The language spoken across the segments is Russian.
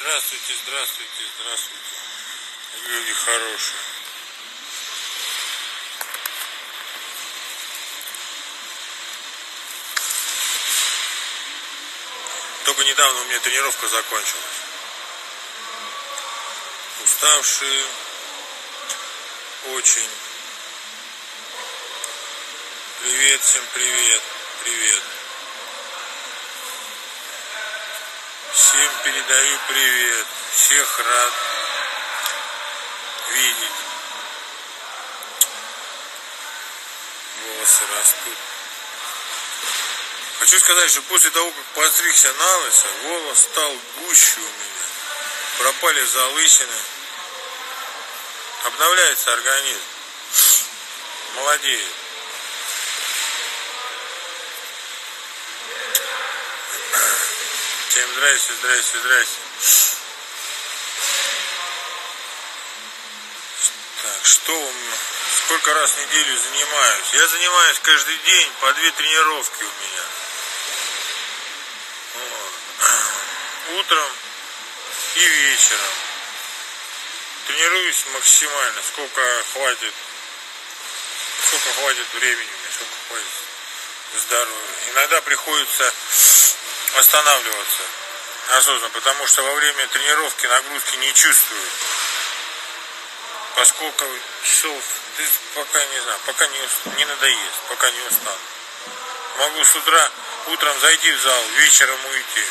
Здравствуйте, здравствуйте, здравствуйте, люди хорошие. Только недавно у меня тренировка закончилась. Уставшие, очень. Привет, всем привет, привет. Всем передаю привет. Всех рад видеть. Волосы растут. Хочу сказать, что после того, как постригся на лысо, волос стал гуще у меня. Пропали залысины. Обновляется организм. Молодеет. Всем здрасте, здрасте, здрасте. Так, что вам... Сколько раз в неделю занимаюсь? Я занимаюсь каждый день, по 2 тренировки у меня. Вот. Утром и вечером. Тренируюсь максимально, сколько хватит времени, сколько хватит здоровья. Иногда приходится останавливаться осознанно, потому что во время тренировки нагрузки не чувствую. Поскольку часов, пока не знаю, пока не надоест, пока не устану. Могу с утра, утром зайти в зал, вечером уйти.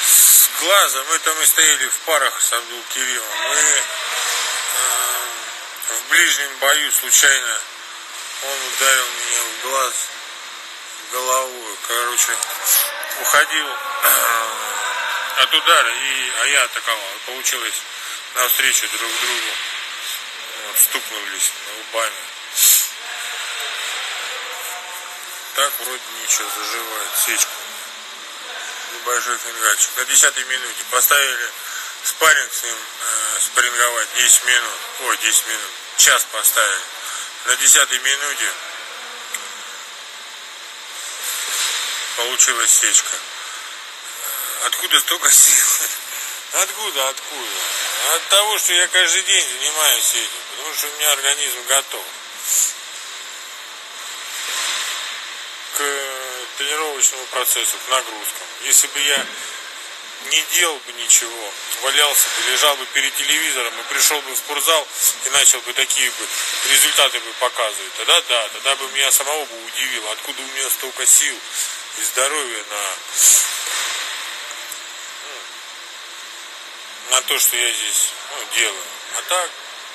С глазом, это мы стояли в парах с Абдул-Керимом. Мы в ближнем бою случайно, он ударил меня в глаз головой. Короче, уходил от удара, а я атаковал. Получилось навстречу друг другу. Вот, стукнулись лбами. Так вроде ничего, заживает. Сечка. Небольшой фингальчик. На 10-й минуте поставили спарринг с ним, спарринговать 10 минут. Ой, 10 минут. Час поставили. На 10-й минуте получилась сечка. Откуда столько сил? Откуда? От того, что я каждый день занимаюсь этим. Потому что у меня организм готов к тренировочному процессу, к нагрузкам. Если бы я не делал бы ничего, валялся бы, лежал бы перед телевизором и пришел бы в спортзал и начал бы такие бы результаты бы показывать, тогда да, тогда бы меня самого бы удивило, откуда у меня столько сил и здоровья на то, что я здесь делаю. А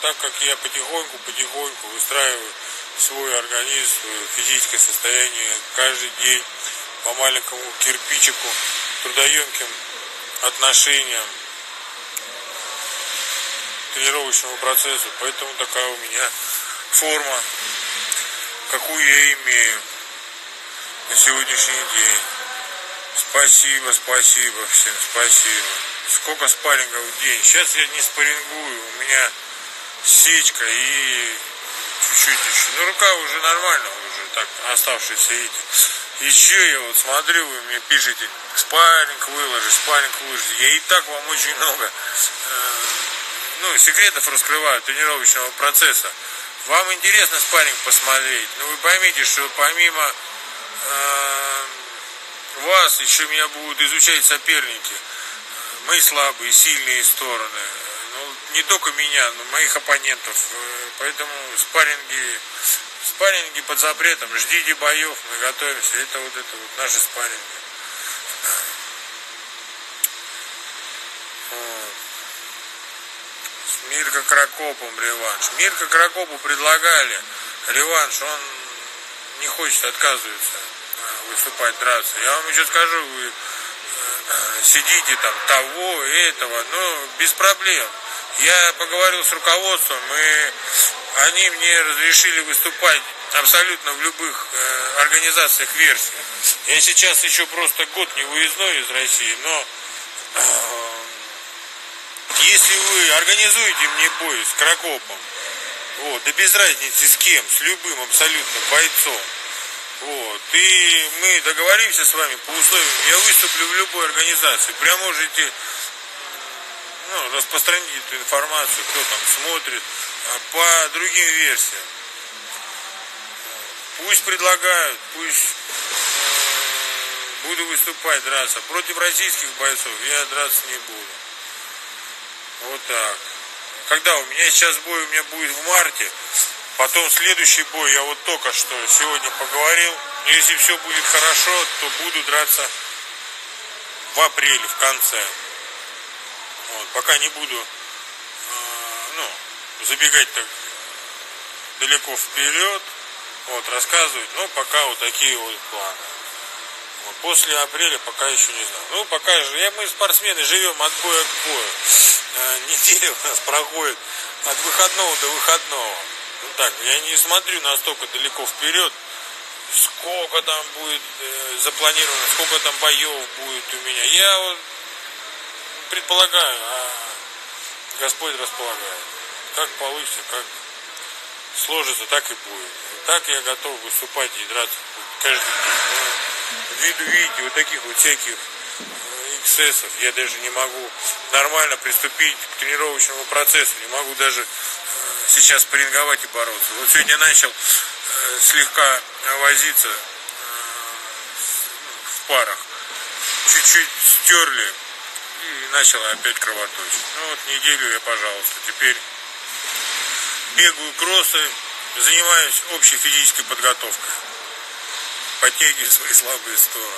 так как я потихоньку выстраиваю свой организм, свое физическое состояние каждый день по маленькому кирпичику, трудоемким отношениям к тренировочному процессу. Поэтому такая у меня форма, какую я имею на сегодняшний день. Спасибо всем, спасибо. Сколько спаррингов в день? Сейчас я не спаррингую, у меня сечка и чуть-чуть еще. Ну, рука уже нормально, уже так, оставшиеся эти. Еще я вот смотрю, вы мне пишете, спарринг выложи. Я и так вам очень много секретов раскрываю тренировочного процесса. Вам интересно спарринг посмотреть, но вы поймите, что помимо вас еще меня будут изучать соперники. Мои слабые, сильные стороны. Ну, не только меня, но моих оппонентов. Поэтому спарринги под запретом. Ждите боев, мы готовимся. Это вот наши спарринги. С Мирко Крокопом реванш. Мирко Крокопу предлагали реванш. Он не хочет, отказывается выступать, драться. Я вам еще скажу, вы сидите там того, этого, но без проблем. Я поговорил с руководством, и они мне разрешили выступать абсолютно в любых организациях, версиях. Я сейчас еще просто год не выездной из России, но если вы организуете мне бой с Крокопом, вот, да без разницы с кем, с любым абсолютно бойцом, Вот. И мы договоримся с вами по условиям. Я выступлю в любой организации. Прям можете распространить эту информацию, кто там смотрит, по другим версиям. Пусть предлагают, пусть буду выступать, драться. Против российских бойцов я драться не буду. Вот так. Когда у меня сейчас бой, у меня будет в марте. Потом следующий бой, я вот только что сегодня поговорил. Если все будет хорошо, то буду драться в апреле, в конце. Вот, пока не буду забегать так далеко вперед, вот, рассказывать, но пока вот такие вот планы. Вот, после апреля пока еще не знаю. Ну, пока же, мы спортсмены живем от боя к бою. Неделя у нас проходит от выходного до выходного. Ну так, я не смотрю настолько далеко вперед, сколько там будет запланировано, сколько там боев будет у меня. Я вот предполагаю, а Господь располагает. Как получится, как сложится, так и будет. Так я готов выступать и драться каждый день. Но ввиду, видите, вот таких вот всяких эксцессов я даже не могу нормально приступить к тренировочному процессу. Не могу даже сейчас спарринговать и бороться. Вот сегодня начал слегка возиться в парах. Чуть-чуть стерли и начало опять кровоточить. Ну вот неделю я, пожалуйста, теперь бегаю кроссы, занимаюсь общей физической подготовкой. Подтягиваю свои слабые стороны.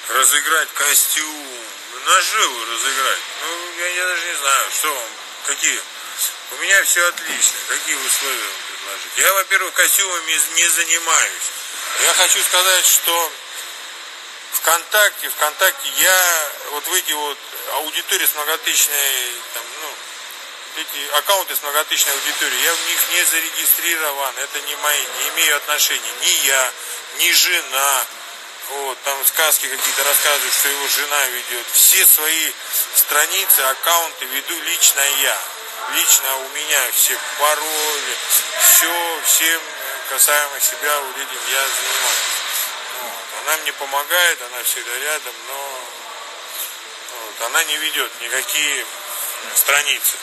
Разыграть костюм. Наживу разыграть. Ну, я даже не знаю, что вам, какие. У меня все отлично. Какие условия вам предложить? Я, во-первых, костюмами не занимаюсь. Я хочу сказать, что ВКонтакте я вот в эти вот аудитории с многотысячной, эти аккаунты с многотысячной аудиторией, я в них не зарегистрирован, это не мои, не имею отношения, ни я, ни жена. Вот, там сказки какие-то рассказывают, что его жена ведет. Все свои страницы, аккаунты веду лично я. Лично у меня все пароли, все, всем касаемо себя вот этим я занимаюсь. Вот. Она мне помогает, она всегда рядом, но вот, она не ведет никакие страницы.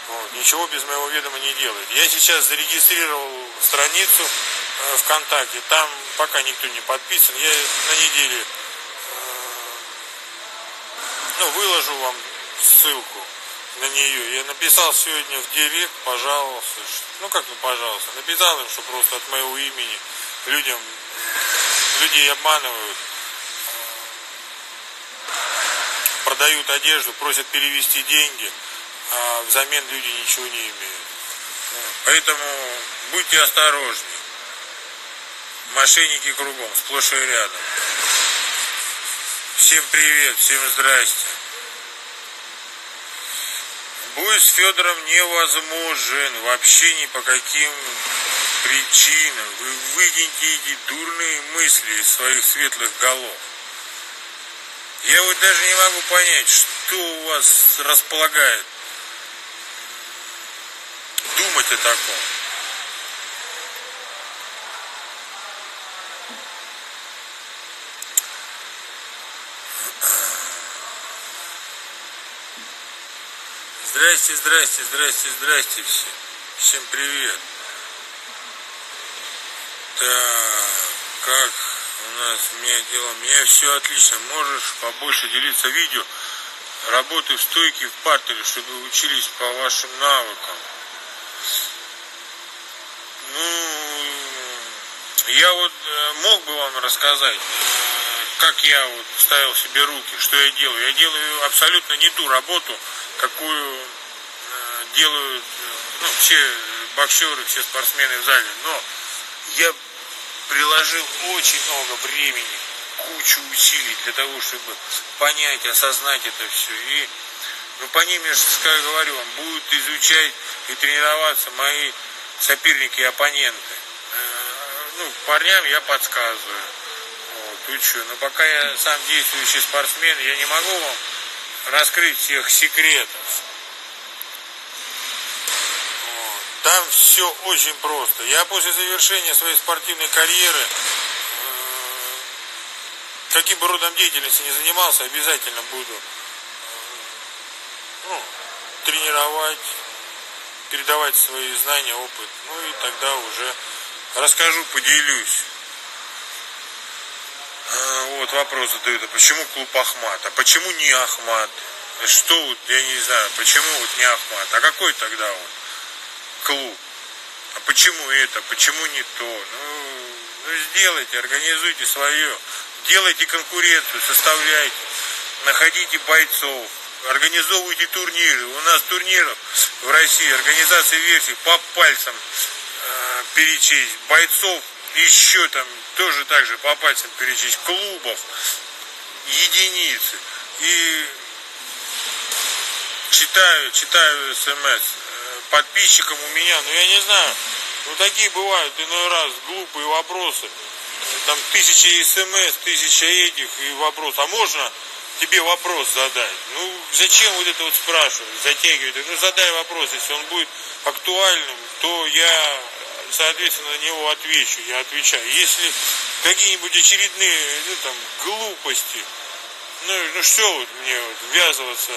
Вот, ничего без моего ведома не делает. Я сейчас зарегистрировал страницу ВКонтакте, там пока никто не подписан. Я на неделе выложу вам ссылку на нее. Я написал сегодня в директ, пожалуйста. Пожалуйста. Написал им, что просто от моего имени людей обманывают, продают одежду, просят перевести деньги, а взамен люди ничего не имеют. Поэтому будьте осторожны. Мошенники кругом, сплошь и рядом. Всем привет, всем здрасте. Бой с Федором невозможен вообще ни по каким причинам. Вы выкиньте эти дурные мысли из своих светлых голов. Я вот даже не могу понять, что у вас располагает думать о таком. Здрасте все. Всем привет. Так, как у нас у меня дела? У меня все отлично. Можешь побольше делиться видео. Работаю в стойке, в партере, чтобы учились по вашим навыкам. Я вот мог бы вам рассказать, как я вот ставил себе руки, что я делаю. Я делаю абсолютно не ту работу, какую делают все боксеры, все спортсмены в зале. Но я приложил очень много времени, кучу усилий для того, чтобы понять, осознать это все. И по ним, я же говорю вам, будут изучать и тренироваться мои соперники и оппоненты. Парням я подсказываю. Вот, учу. Но пока я сам действующий спортсмен, я не могу вам раскрыть всех секретов. Вот. Там все очень просто. Я после завершения своей спортивной карьеры, каким бы родом деятельности ни занимался, обязательно буду тренировать, передавать свои знания, опыт. Ну и тогда уже расскажу, поделюсь. Вот вопрос задают, а почему клуб Ахмат? А почему не Ахмат? Что вот, я не знаю, почему вот не Ахмат? А какой тогда он клуб? А почему это? Почему не то? Ну сделайте, организуйте свое. Делайте конкуренцию, составляйте. Находите бойцов. Организовывайте турниры. У нас турниров в России, организации версий по пальцам перечесть. Бойцов еще там тоже так же по пальцам перечесть. Клубов единицы. И читаю смс подписчикам у меня, ну я не знаю, ну такие бывают иной раз глупые вопросы. Там 1000 смс, 1000 этих и вопрос. А можно тебе вопрос задать? Ну зачем вот это вот спрашивать, затягивать? Ну задай вопрос, если он будет актуальным, то я, соответственно, на него отвечу, я отвечаю. Если какие-нибудь очередные глупости, ну что вот мне вот ввязываться,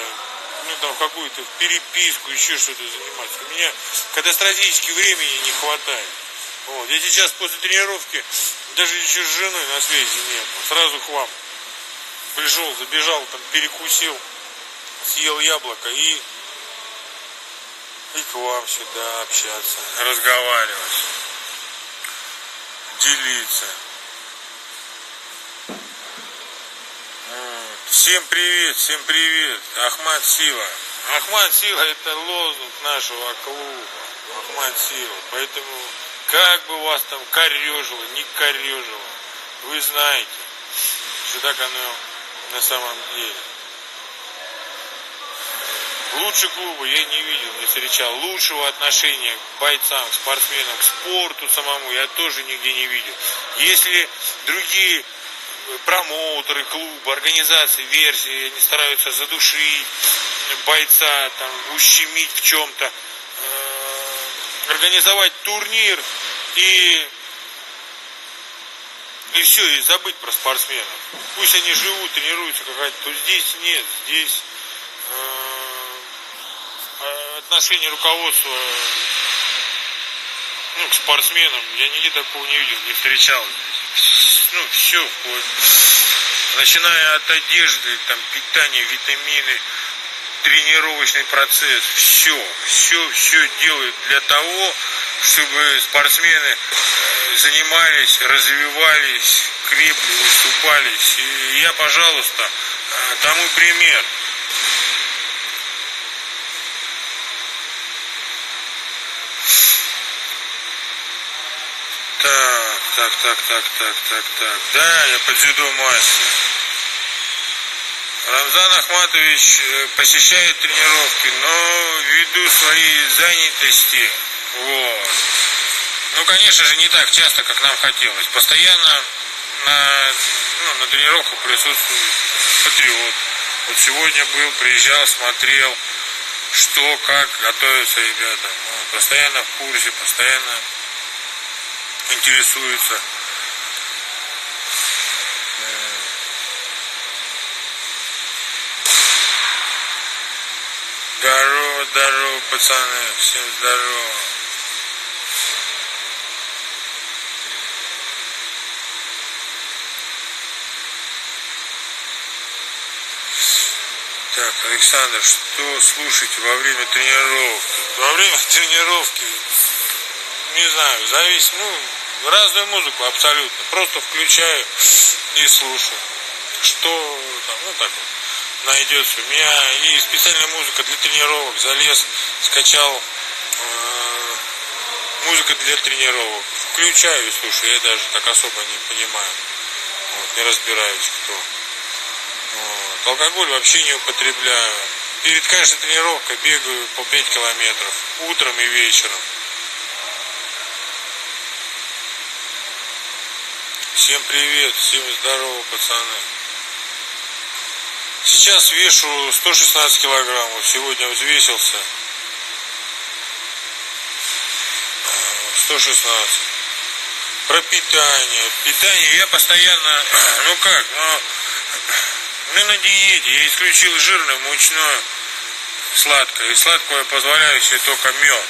там в какую-то переписку, еще что-то заниматься. У меня катастрофически времени не хватает. Вот. Я сейчас после тренировки даже еще с женой на связи не был. Сразу к вам пришел, забежал, там перекусил, съел яблоко и к вам сюда общаться, разговаривать, делиться. Всем привет, Ахмат Сила. Ахмат Сила — это лозунг нашего клуба, Ахмат Сила. Поэтому, как бы вас там корёжило, не корёжило, вы знаете, что так оно на самом деле. Лучше клуба я не видел, не встречал. Лучшего отношения к бойцам, к спортсменам, к спорту самому я тоже нигде не видел. Если другие промоутеры клуба, организации, версии, они стараются задушить бойца, там, ущемить в чем-то, организовать турнир и все, и забыть про спортсменов. Пусть они живут, тренируются какая-то, то здесь нет, здесь отношение руководства к спортсменам я нигде такого не видел, не встречал здесь. Все, начиная от одежды, там, питания, витамины, тренировочный процесс, все делают для того, чтобы спортсмены занимались, развивались, крепли, выступались. И я, пожалуйста, тому пример. Так. Да, я под дзюдо мастер. Рамзан Ахматович посещает тренировки, но ввиду своей занятости, конечно же, не так часто, как нам хотелось. Постоянно на тренировках присутствует патриот. Вот сегодня был, приезжал, смотрел, что, как готовятся ребята. Постоянно в курсе, постоянно интересуются. Здорово, пацаны, всем здорово. Так, Александр, что слушаете во время тренировки? Во время тренировки, не знаю, зависит, разную музыку абсолютно. Просто включаю и слушаю. Что там, так вот найдется. У меня и специальная музыка для тренировок. Залез, скачал музыка для тренировок. Включаю и слушаю. Я даже так особо не понимаю. Не разбираюсь, кто. Алкоголь вообще не употребляю. Перед каждой тренировкой бегаю по 5 километров. Утром и вечером. Всем привет, всем здорово, пацаны. Сейчас вешу 116 килограммов. Сегодня взвесился. 116. Про питание. Питание я постоянно, на диете. Я исключил жирное, мучное, сладкое. И сладкое позволяю себе только мед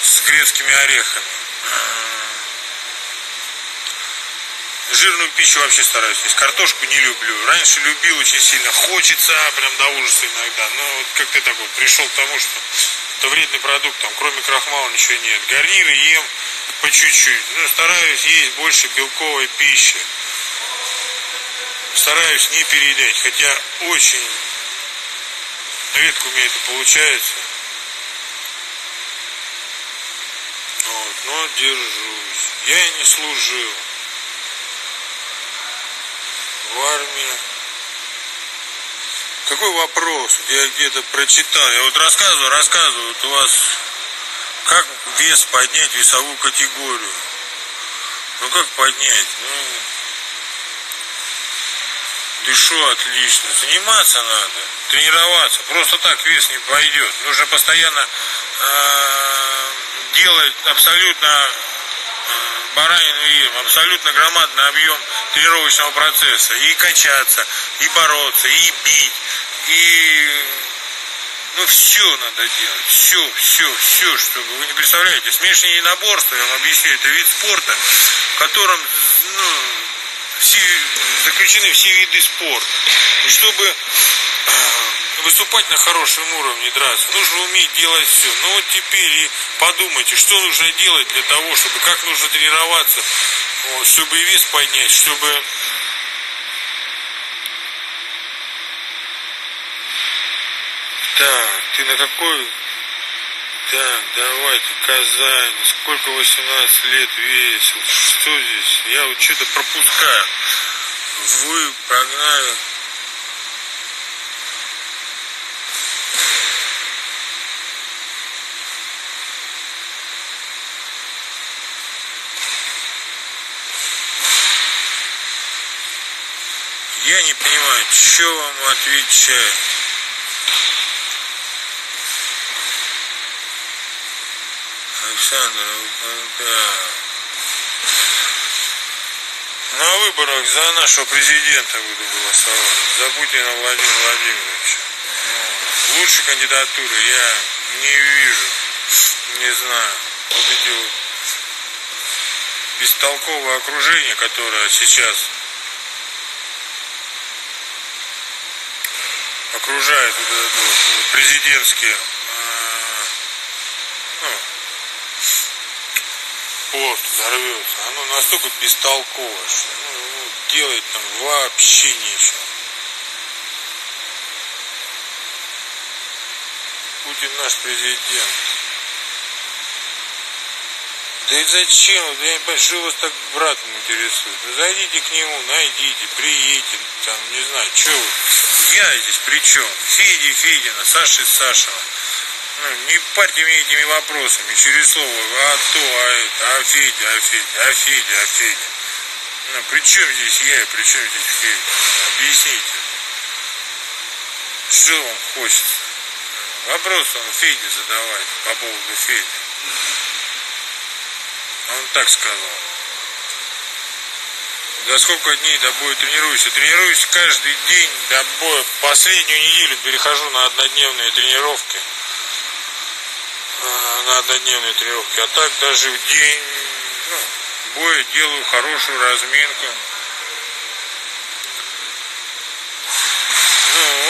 с грецкими орехами. Жирную пищу вообще стараюсь есть. Картошку не люблю. Раньше любил очень сильно. Хочется прям до ужаса иногда. Но вот как-то так вот пришел к тому, что это вредный продукт. Там кроме крахмала ничего нет. Гарниры ем по чуть-чуть. Стараюсь есть больше белковой пищи. Стараюсь не переедать. Хотя очень редко у меня это получается. Вот, но держусь. Я не служил в армии. Какой вопрос? Я где-то прочитал. Я вот рассказываю. Вот у вас как вес поднять, весовую категорию? Как поднять? Дышу отлично. Заниматься надо, тренироваться. Просто так вес не пойдет. Нужно постоянно делать абсолютно баранину ем, абсолютно громадный объем тренировочного процесса. И качаться, и бороться, и бить, и все надо делать. Все, чтобы вы не представляете. Смешанное единоборство, я вам объясню, это вид спорта, в котором заключены все виды спорта. И чтобы выступать на хорошем уровне, драться, нужно уметь делать все. Вот теперь и подумайте, что нужно делать для того, чтобы, как нужно тренироваться, чтобы и вес поднять, чтобы так, ты на какой? Так, давайте, Казань, сколько 18 лет весил, что здесь? Я вот что-то пропускаю. Вы прогнали. Я не понимаю, что вам отвечать. Александр, да. На выборах за нашего президента буду голосовать. За Путина Владимира Владимировича. Лучшей кандидатуры я не вижу. Не знаю. Вот эти вот бестолковое окружение, которое сейчас окружает вот этот вот президентский пост взорвется. Оно настолько бестолково, что делать там вообще нечего. Путин наш президент. Да и зачем? Да я не понимаю, что вас так братом интересует. Зайдите к нему, найдите, приедете, там, не знаю, что вы. Я здесь при чем? Федина, Сашина. Не парьте меня этими вопросами, через слово, а Федя. При чем здесь я и при чем здесь Федя? Объясните. Что вам хочется? Вопрос он Феде задавать по поводу Феди. Он так сказал. За сколько дней до боя тренируюсь? Тренируюсь каждый день до боя. Последнюю неделю перехожу на однодневные тренировки. А так даже в день боя делаю хорошую разминку.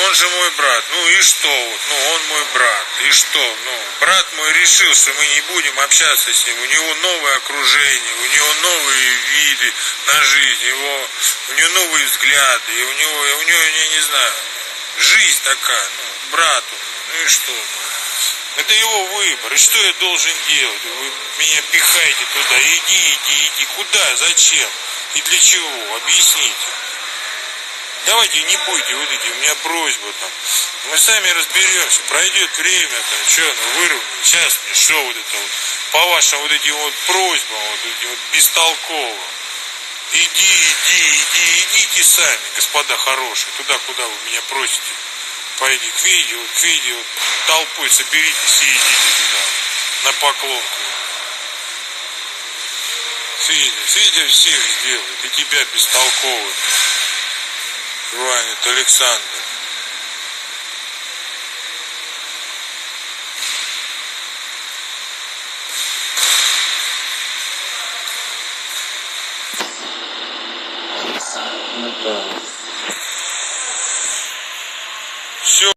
Он же мой брат. И что? Он мой брат. И что? Брат мой решил, что мы не будем общаться с ним. У него новое окружение, у него новые виды на жизнь, у него новые взгляды, и у него, я не знаю, жизнь такая, брат он, и что? Это его выбор. И что я должен делать? Вы меня пихаете туда. Иди. Куда? Зачем? И для чего? Объясните. Давайте не будьте вот эти, у меня просьба там. Мы сами разберемся. Пройдет время, выровняем. Сейчас мне что вот это вот? По вашим вот этим вот просьбам, вот этим вот бестолково. Идите сами, господа хорошие, туда, куда вы меня просите. Пойди к Феде, вот, толпой соберитесь и идите туда, на поклонку. Федя всех сделает, и тебя бестолковый. Звонит Александр. Ну да.